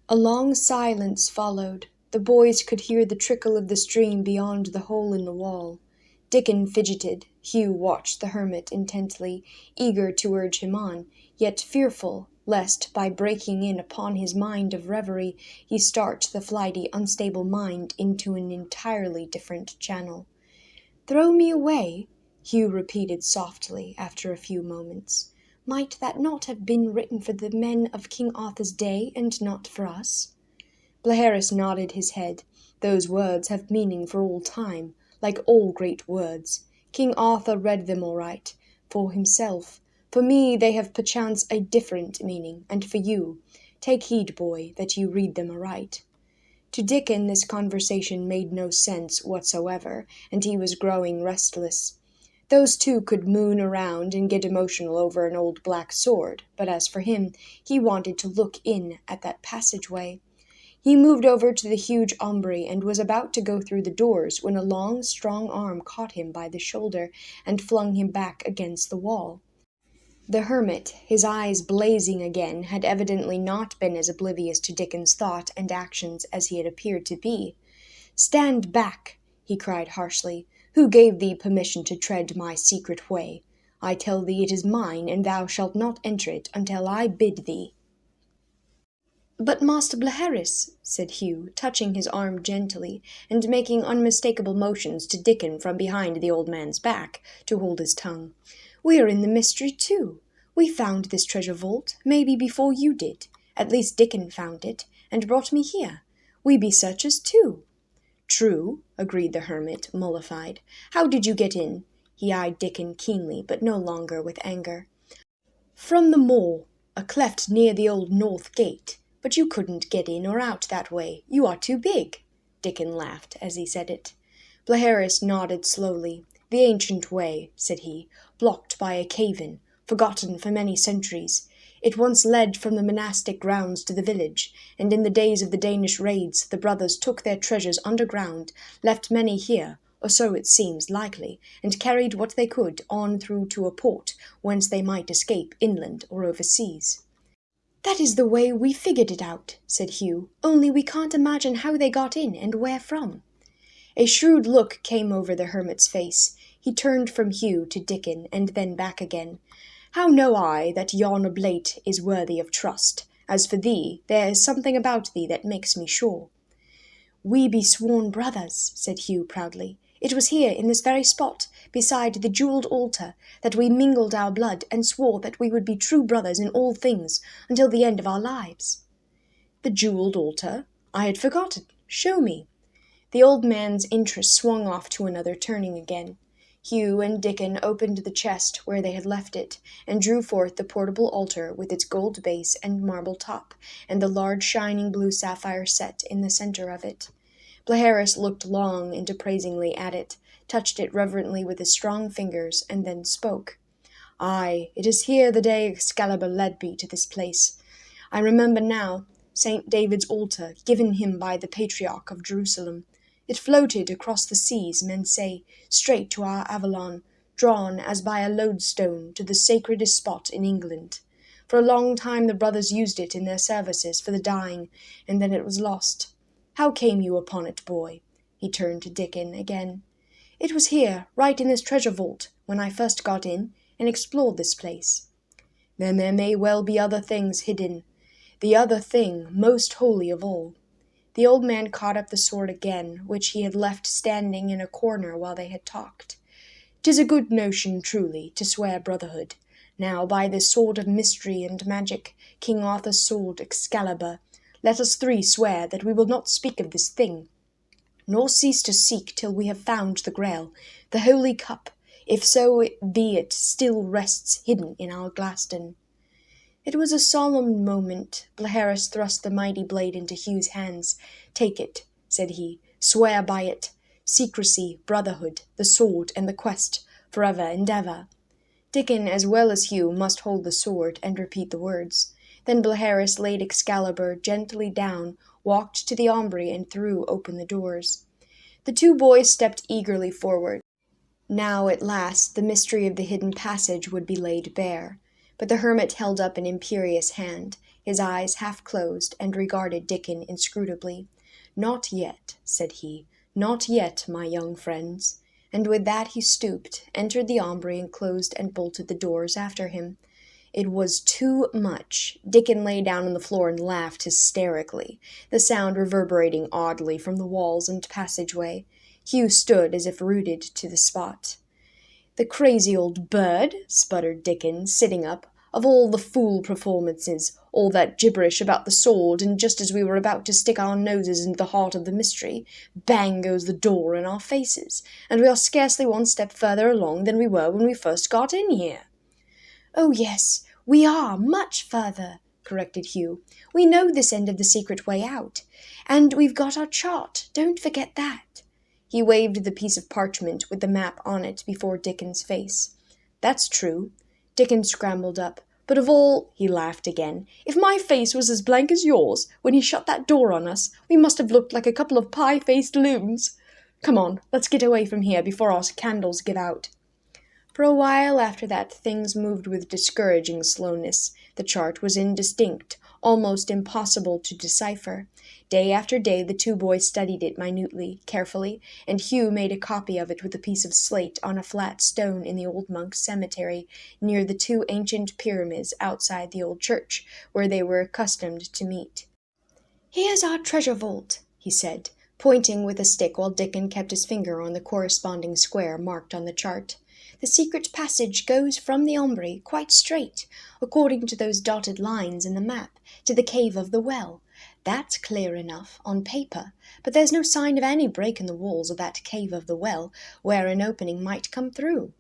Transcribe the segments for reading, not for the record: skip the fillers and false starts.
A long silence followed. The boys could hear the trickle of the stream beyond the hole in the wall. Dickon fidgeted. Hugh watched the hermit intently, eager to urge him on, yet fearful lest, by breaking in upon his mind of reverie, he start the flighty, unstable mind into an entirely different channel. "Throw me away?" Hugh repeated softly after a few moments. "Might that not have been written for the men of King Arthur's day, and not for us?" Bleharis nodded his head. "Those words have meaning for all time, like all great words. King Arthur read them all right, for himself. For me they have perchance a different meaning, and for you, take heed, boy, that you read them aright." To Dickon this conversation made no sense whatsoever, and he was growing restless. Those two could moon around and get emotional over an old black sword, but as for him, he wanted to look in at that passageway. He moved over to the huge aumbrey and was about to go through the doors when a long, strong arm caught him by the shoulder and flung him back against the wall. The hermit, his eyes blazing again, had evidently not been as oblivious to Dickon's thought and actions as he had appeared to be. "Stand back!" he cried harshly. "Who gave thee permission to tread my secret way? I tell thee it is mine, and thou shalt not enter it until I bid thee." "But Master Bleharis," said Hugh, touching his arm gently, and making unmistakable motions to Dickon from behind the old man's back to hold his tongue, "we are in the mystery too. We found this treasure vault, maybe before you did. At least Dickon found it, and brought me here. We be searchers too." "True," agreed the hermit, mollified. "How did you get in?" He eyed Dickon keenly, but no longer with anger. "From the moor, a cleft near the old north gate. But you couldn't get in or out that way. You are too big." Dickon laughed as he said it. Bleharis nodded slowly. "The ancient way," said he, "blocked by a cave-in, forgotten for many centuries. It once led from the monastic grounds to the village, and in the days of the Danish raids the brothers took their treasures underground, left many here, or so it seems likely, and carried what they could on through to a port whence they might escape inland or overseas." "That is the way we figured it out," said Hugh, "only we can't imagine how they got in and where from." A shrewd look came over the hermit's face. He turned from Hugh to Dickon, and then back again. "How know I that yon oblate is worthy of trust? As for thee, there is something about thee that makes me sure." "We be sworn brothers," said Hugh proudly. "It was here, in this very spot, beside the jewelled altar, that we mingled our blood and swore that we would be true brothers in all things, until the end of our lives." "The jewelled altar? I had forgotten. Show me." The old man's interest swung off to another turning again. Hugh and Dickon opened the chest where they had left it, and drew forth the portable altar with its gold base and marble top, and the large shining blue sapphire set in the centre of it. Bleharis looked long and appraisingly at it, touched it reverently with his strong fingers, and then spoke. "Aye, it is here the day Excalibur led me to this place. I remember now, St. David's altar, given him by the Patriarch of Jerusalem. It floated across the seas, men say, straight to our Avalon, drawn as by a lodestone to the sacredest spot in England. For a long time the brothers used it in their services for the dying, and then it was lost. How came you upon it, boy?" He turned to Dickon again. "It was here, right in this treasure vault, when I first got in and explored this place." "Then there may well be other things hidden. The other thing most holy of all." The old man caught up the sword again, which he had left standing in a corner while they had talked. "'Tis a good notion, truly, to swear brotherhood. Now, by this sword of mystery and magic, King Arthur's sword Excalibur, let us three swear that we will not speak of this thing, nor cease to seek till we have found the Grail, the Holy Cup, if so be it still rests hidden in our Glaston." It was a solemn moment. Bleharis thrust the mighty blade into Hugh's hands. "Take it," said he. "Swear by it. Secrecy, brotherhood, the sword, and the quest, forever and ever." Dickon, as well as Hugh, must hold the sword and repeat the words. Then Bleharis laid Excalibur gently down, walked to the aumbrey, and threw open the doors. The two boys stepped eagerly forward. Now, at last, the mystery of the hidden passage would be laid bare. But the hermit held up an imperious hand. His eyes half closed and regarded Dickon inscrutably. "Not yet," said he. "Not yet, my young friends." And with that he stooped, entered the aumbry, and closed and bolted the doors after him. It was too much. Dickon lay down on the floor and laughed hysterically, the sound reverberating oddly from the walls and passageway. Hugh stood as if rooted to the spot. "The crazy old bird," sputtered Dickon, sitting up. "Of all the fool performances, all that gibberish about the sword, and just as we were about to stick our noses into the heart of the mystery, bang goes the door in our faces, and we are scarcely one step further along than we were when we first got in here." "Oh, yes, we are much further," corrected Hugh. "We know this end of the secret way out, and we've got our chart, don't forget that." He waved the piece of parchment with the map on it before Dickon's face. "That's true." Dickon scrambled up. "But of all—" he laughed again. "If my face was as blank as yours, when he shut that door on us, we must have looked like a couple of pie-faced loons. Come on, let's get away from here before our candles give out." For a while after that things moved with discouraging slowness. The chart was indistinct, almost impossible to decipher. Day after day the two boys studied it minutely, carefully, and Hugh made a copy of it with a piece of slate on a flat stone in the old monks' cemetery, near the two ancient pyramids outside the old church, where they were accustomed to meet. "Here's our treasure vault," he said, pointing with a stick while Dickon kept his finger on the corresponding square marked on the chart. "The secret passage goes from the aumbry, quite straight, according to those dotted lines in the map, to the cave of the well. That's clear enough, on paper, but there's no sign of any break in the walls of that cave of the well, where an opening might come through."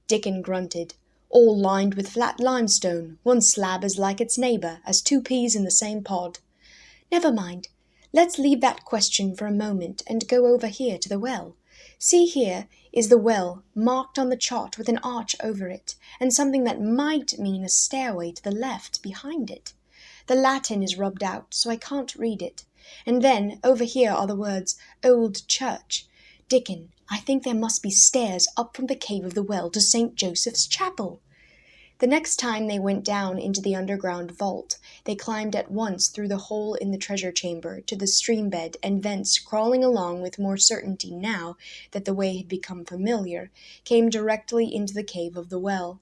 Dickon grunted. "All lined with flat limestone, one slab as like its neighbour as two peas in the same pod." "Never mind. Let's leave that question for a moment and go over here to the well. See, here is the well, marked on the chart with an arch over it, and something that might mean a stairway to the left behind it. The Latin is rubbed out, so I can't read it. And then, over here are the words, Old Church. Dickon, I think there must be stairs up from the cave of the well to St. Joseph's Chapel." The next time they went down into the underground vault, they climbed at once through the hole in the treasure chamber to the stream bed, and thence, crawling along with more certainty now that the way had become familiar, came directly into the cave of the well.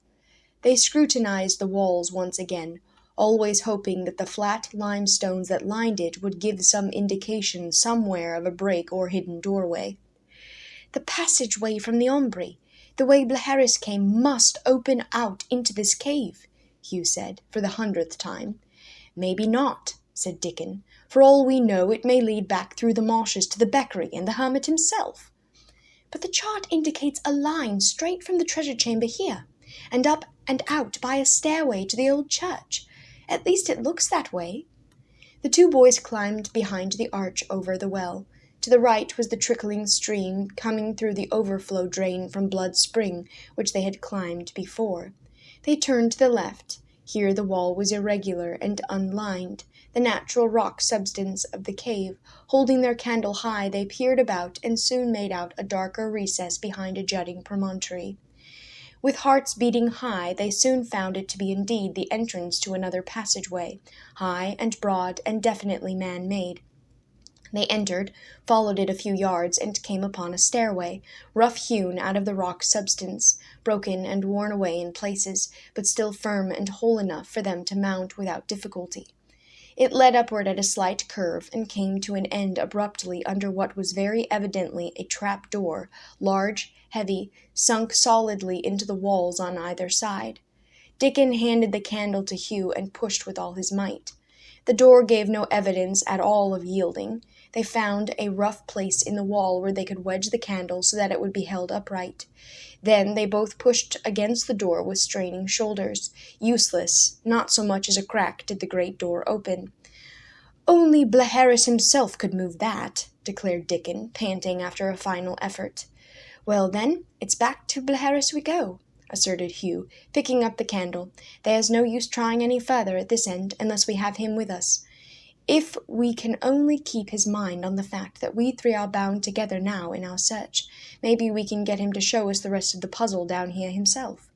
They scrutinized the walls once again, always hoping that the flat limestones that lined it would give some indication somewhere of a break or hidden doorway. "The passageway from the aumbry, the way Blaheris came, must open out into this cave," Hugh said, for the 100th time. "Maybe not," said Dickon. "For all we know, it may lead back through the marshes to the Beckery and the hermit himself." "But the chart indicates a line straight from the treasure chamber here, and up and out by a stairway to the old church. At least it looks that way." The two boys climbed behind the arch over the well. To the right was the trickling stream coming through the overflow drain from Blood Spring, which they had climbed before. They turned to the left. Here the wall was irregular and unlined, the natural rock substance of the cave. Holding their candle high, they peered about and soon made out a darker recess behind a jutting promontory. With hearts beating high, they soon found it to be indeed the entrance to another passageway, high and broad and definitely man-made. They entered, followed it a few yards, and came upon a stairway, rough-hewn out of the rock substance, broken and worn away in places, but still firm and whole enough for them to mount without difficulty. It led upward at a slight curve, and came to an end abruptly under what was very evidently a trap-door, large, heavy, sunk solidly into the walls on either side. Dickon handed the candle to Hugh and pushed with all his might. The door gave no evidence at all of yielding. They found a rough place in the wall where they could wedge the candle so that it would be held upright. Then they both pushed against the door with straining shoulders. Useless, not so much as a crack did the great door open. "Only Blaheris himself could move that," declared Dickon, panting after a final effort. "Well, then, it's back to Blaheris we go," asserted Hugh, picking up the candle. "There's no use trying any further at this end unless we have him with us. If we can only keep his mind on the fact that we three are bound together now in our search, maybe we can get him to show us the rest of the puzzle down here himself."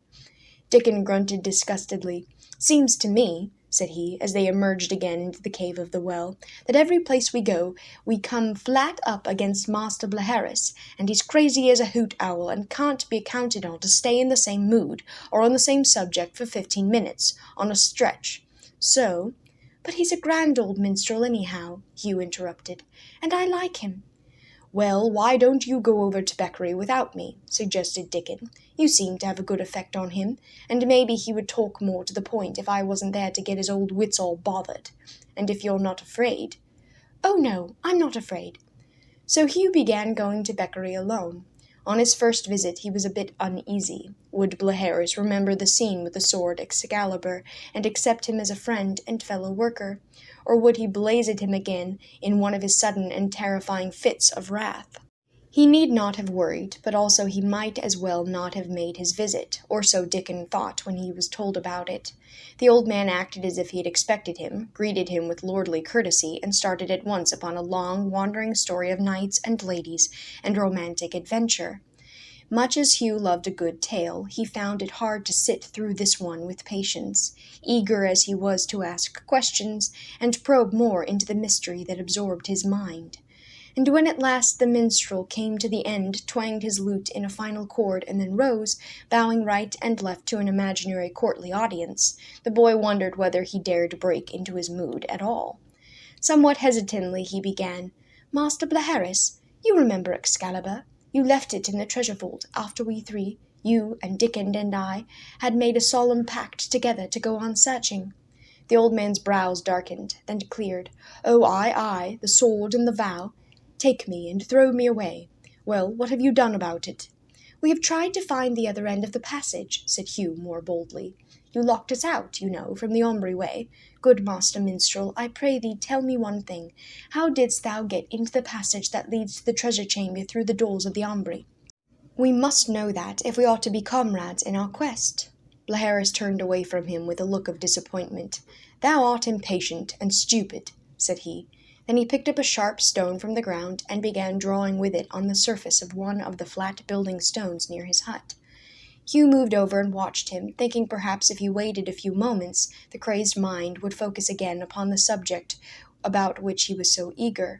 Dickon grunted disgustedly. "Seems to me," said he, as they emerged again into the cave of the well, "that every place we go, we come flat up against Master Blaharis, and he's crazy as a hoot owl, and can't be counted on to stay in the same mood, or on the same subject for 15 minutes, on a stretch. So—" "But he's a grand old minstrel anyhow," Hugh interrupted, "and I like him." "Well, why don't you go over to Beckery without me?" suggested Dickon. "You seem to have a good effect on him, and maybe he would talk more to the point if I wasn't there to get his old wits all bothered. And if you're not afraid—" "Oh, no, I'm not afraid." So Hugh began going to Beckery alone. On his first visit he was a bit uneasy. Would Blaharis remember the scene with the sword Excalibur, and accept him as a friend and fellow-worker? Or would he blaze at him again in one of his sudden and terrifying fits of wrath? He need not have worried, but also he might as well not have made his visit, or so Dickon thought when he was told about it. The old man acted as if he had expected him, greeted him with lordly courtesy, and started at once upon a long, wandering story of knights and ladies and romantic adventure. Much as Hugh loved a good tale, he found it hard to sit through this one with patience, eager as he was to ask questions and probe more into the mystery that absorbed his mind. And when at last the minstrel came to the end, twanged his lute in a final chord, and then rose, bowing right and left to an imaginary courtly audience, the boy wondered whether he dared break into his mood at all. Somewhat hesitantly he began, "Master Blaharis, you remember Excalibur? You left it in the treasure vault after we three, you and Dickon and I, had made a solemn pact together to go on searching." The old man's brows darkened, then cleared. "Oh, aye, the sword and the vow. Take me and throw me away. Well, what have you done about it?" "We have tried to find the other end of the passage," said Hugh more boldly. "You locked us out, you know, from the Ombre way. Good Master Minstrel, I pray thee tell me one thing. How didst thou get into the passage that leads to the treasure chamber through the doors of the Ombre? We must know that, if we ought to be comrades in our quest." Blaharis turned away from him with a look of disappointment. "Thou art impatient and stupid," said he. Then he picked up a sharp stone from the ground and began drawing with it on the surface of one of the flat building stones near his hut. Hugh moved over and watched him, thinking perhaps if he waited a few moments, the crazed mind would focus again upon the subject about which he was so eager.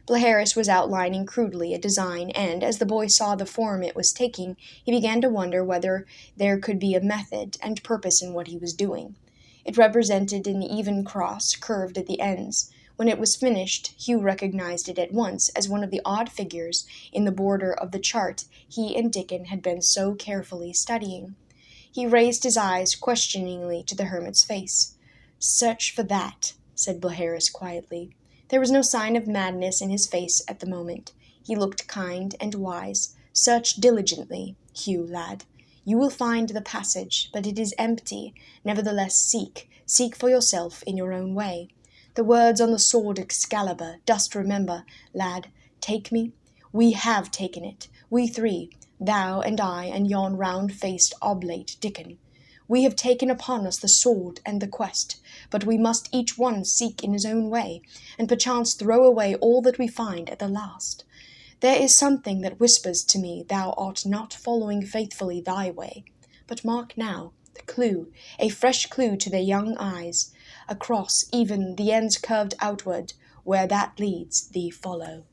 Blaharis was outlining crudely a design, and, as the boy saw the form it was taking, he began to wonder whether there could be a method and purpose in what he was doing. It represented an even cross, curved at the ends. When it was finished, Hugh recognized it at once as one of the odd figures in the border of the chart he and Dickon had been so carefully studying. He raised his eyes questioningly to the hermit's face. "Search for that," said Blaharis quietly. There was no sign of madness in his face at the moment. He looked kind and wise. "Search diligently, Hugh, lad. You will find the passage, but it is empty. Nevertheless seek for yourself in your own way. The words on the sword Excalibur, dost remember, lad? Take me? We have taken it, we three, thou and I and yon round-faced oblate Dickon. We have taken upon us the sword and the quest, but we must each one seek in his own way, and perchance throw away all that we find at the last. There is something that whispers to me thou art not following faithfully thy way. But mark now, the clue, a fresh clue to their young eyes. Across, even, the ends curved outward. Where that leads, thee follow."